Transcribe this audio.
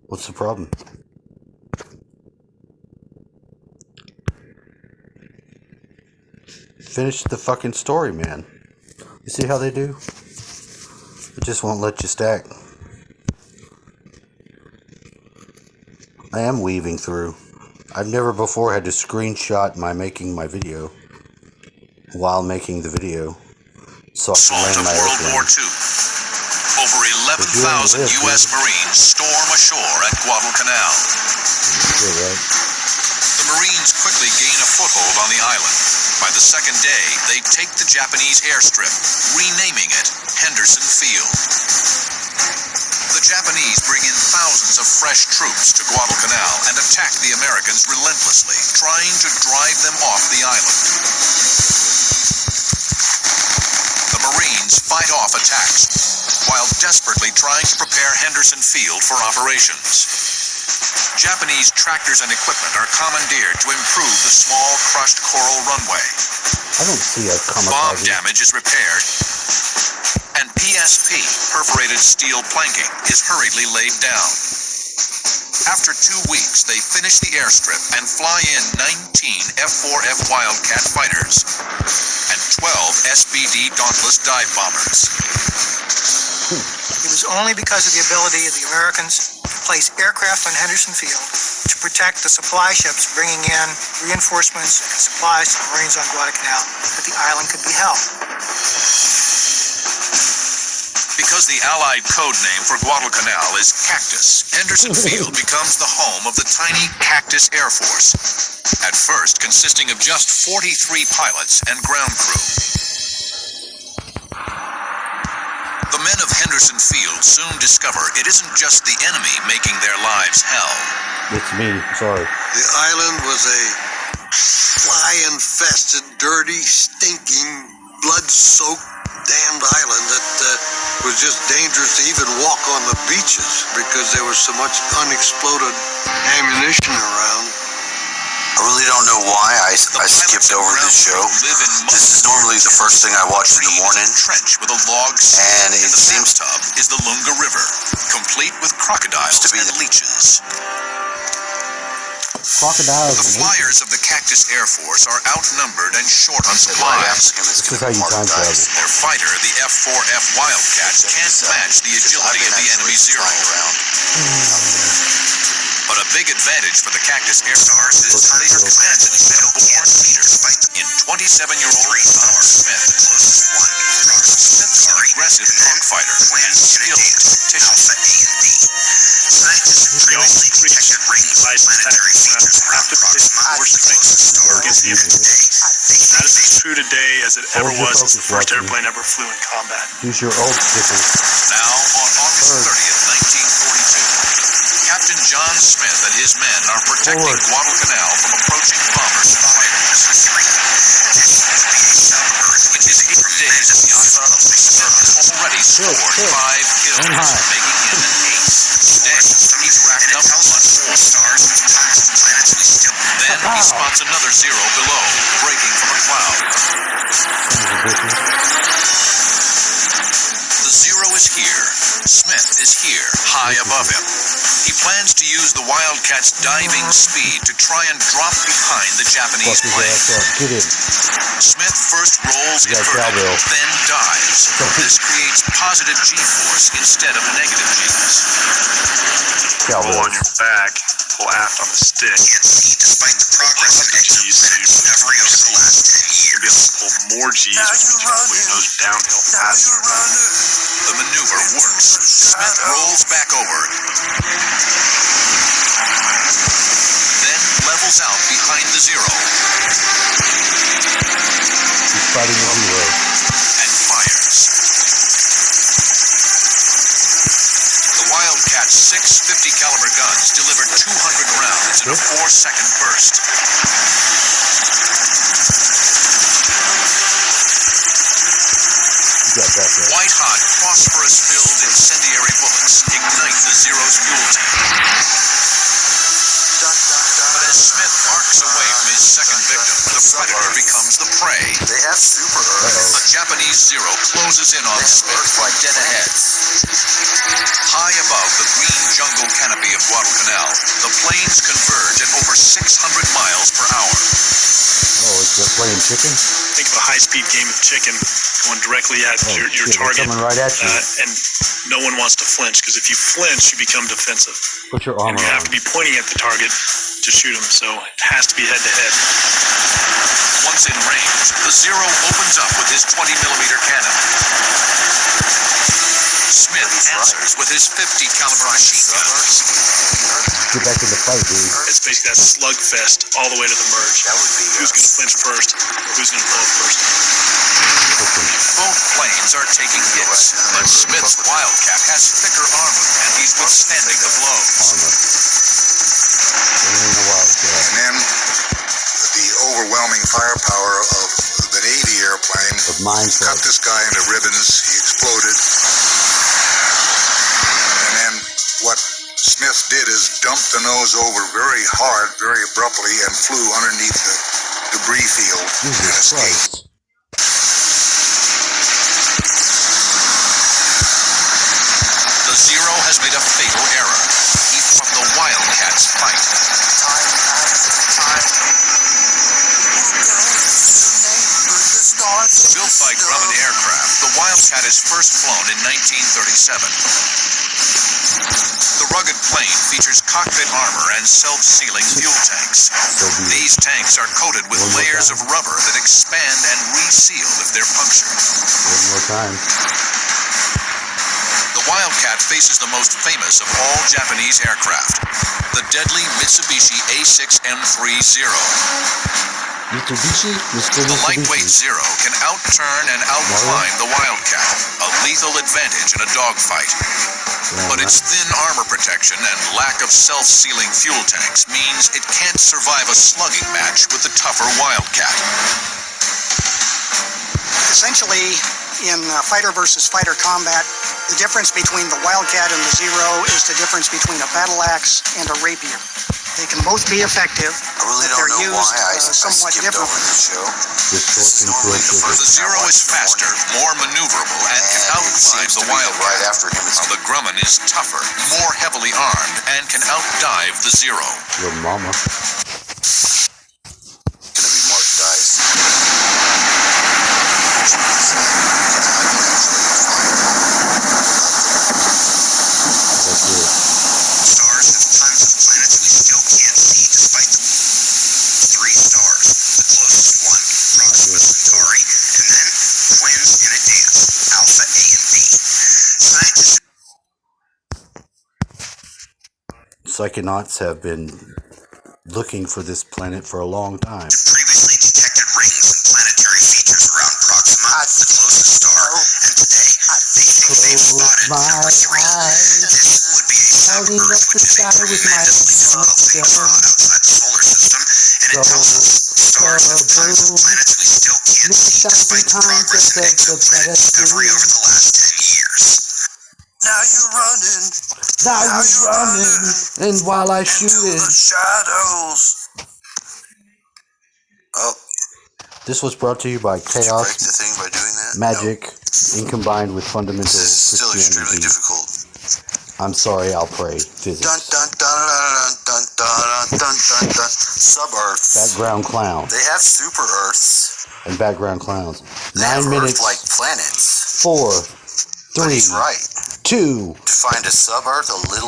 What's the problem? Finish the fucking story, man. You see how they do? It just won't let you stack. I am weaving through. I've never before had to screenshot making my video while making the video, so I can land my World War II. Over 11,000 U.S. Marines storm ashore at Guadalcanal. Yeah, right. The Marines quickly gain a foothold on the island. By the second day, they take the Japanese airstrip, renaming it Henderson Field. The Japanese bring in thousands of fresh troops to Guadalcanal and attack the Americans relentlessly, trying to drive them off the island. The Marines fight off attacks, while desperately trying to prepare Henderson Field for operations. Japanese tractors and equipment are commandeered to improve the small crushed coral runway. I don't see a kamikaze. Bomb damage is repaired, and PSP, perforated steel planking, is hurriedly laid down. After 2 weeks, they finish the airstrip and fly in 19 F-4F Wildcat fighters and 12 SBD Dauntless dive bombers. It was only because of the ability of the Americans to place aircraft on Henderson Field to protect the supply ships bringing in reinforcements and supplies to the Marines on Guadalcanal that the island could be held. Because the Allied code name for Guadalcanal is Cactus, Henderson Field becomes the home of the tiny Cactus Air Force, at first consisting of just 43 pilots and ground crew. The men of Henderson Field soon discover it isn't just the enemy making their lives hell. It's me, sorry. The island was a fly-infested, dirty, stinking, blood-soaked, damned island that was just dangerous to even walk on the beaches because there was so much unexploded ammunition around. I really don't know why I skipped over this show. This is normally the first thing I watch in the morning. Trench with a log, and it seems tub is the Lunga River, complete with crocodiles and leeches. Crocodiles. The flyers of the Cactus Air Force are outnumbered and short on supplies. This is how you time travel. Their fighter, the F-4F Wildcats, can't match the agility of the enemy Zero. But a big advantage for the Cactus Air Force is their commanded airborne leader in 27-year-old Donald Smith. Smith's an aggressive dogfighter and skilled tactician. Scientists previously detected planetary features around approximately 4 That is as true today as it ever was since the first airplane ever flew in combat. Use your old stickers. Now, on August 30th, 1942, Captain John Smith and his men are protecting Guadalcanal from approaching bombers and fighters. In his 8 days of mission, Smith has already scored 5 kills, making him an ace. Today, he's racked up much more. Then he spots another Zero below, breaking from a cloud. The Zero is here. Smith is here, high above him. He plans to use the Wildcat's diving speed to try and drop behind the Japanese plane. Smith first rolls inverted, then dives. This creates positive G-force instead of negative G's. Pull on your back, pull aft on the stick. Can't see despite the progress of discovery over the last 10 years. You'll be able to pull more G's when you pull your nose downhill faster. The maneuver works. Smith rolls back over, then levels out behind the Zero. He's fighting the Zero. And fires. The Wildcat's 650 caliber guns deliver 200 rounds in a 4-second burst. White-hot, phosphorus-filled incendiary bullets ignite the Zero's fuel tank. But as Smith arcs away from his second victim, the predator becomes the prey. They have super The Japanese Zero closes in on Smith from dead ahead. High above the green jungle canopy of Guadalcanal, planes converge at over 600 miles per hour. Oh, it's just playing chicken? Think of a high-speed game of chicken going directly at your shit, they're target. coming right at you. And no one wants to flinch, because if you flinch, you become defensive. Put your And armor you have on. to be pointing at the target to shoot them, so it has to be head-to-head. Once in range, the Zero opens up with his 20-millimeter cannon. Smith answers with his 50 caliber machine gun. Get back in the fight, dude. It's basically that slugfest all the way to the merge. Who's going to flinch first? Who's going to blow first? Both planes are taking hits, but Smith's Wildcat has thicker armor and he's withstanding the blows. Armor. There ain't no Wildcat. And then the overwhelming firepower of the Navy airplane Of mine cut this guy into ribbons. He exploded. And then what Smith did is dump the nose over very hard, very abruptly, and flew underneath the debris field and Jesus escaped. Christ. The Zero has made a fatal error. He from the Wildcat's fight. Built by Grumman Aircraft, the Wildcat is first flown in 1937. The rugged plane features cockpit armor and self-sealing fuel tanks. These tanks are coated with layers of rubber that expand and reseal if they're punctured. One more time. The Wildcat faces the most famous of all Japanese aircraft, the deadly Mitsubishi A6M30. Mitsubishi? The lightweight Zero can outturn and outclimb the Wildcat, a lethal advantage in a dogfight. But its thin armor protection and lack of self-sealing fuel tanks means it can't survive a slugging match with the tougher Wildcat. Essentially, in fighter versus fighter combat, the difference between the Wildcat and the Zero is the difference between a battle axe and a rapier. They can both be effective, I really but don't they're know used why I somewhat skipped over differently. this show. Distortion fuel The chicken. Zero is faster, more maneuverable, and can And it outclimb seems the to be Wildcat. right after him is While the Grumman is tougher, more heavily armed, and can outdive the Zero. Your mama. gonna be Mark Dice. That's it. Stars have tons of planets we still can't see despite them. 3 stars. The closest one, Proxima Centauri, and then twins in a dance, Alpha A and B. Scientists Psychonauts have been looking for this planet for a long time. previously detected rings and planetary features around Proxima, the closest star, and today they think they've spotted number 3. This would be a sub-Earth, which is a tremendously difficult thing to spot outside the solar system, and it tells us stars have tons of planets we still can't see despite the progress in exoplanet discovery over the last 10 years. Now you're running, Now you're running, and while I shoot into it. the shadows. Oh, This was brought to you by did you break Chaos the thing by doing that? Magic, in combined with fundamental This is still extremely Christianity. difficult. I'm sorry, I'll pray. Physics. Dun dun dun dun dun dun dun dun dun. Sub-Earths. Background clown They have super Earths. and background clowns. They have 9 minutes. Earth-like planets. 4, But 3, he's right. 2. To find a sub-Earth a little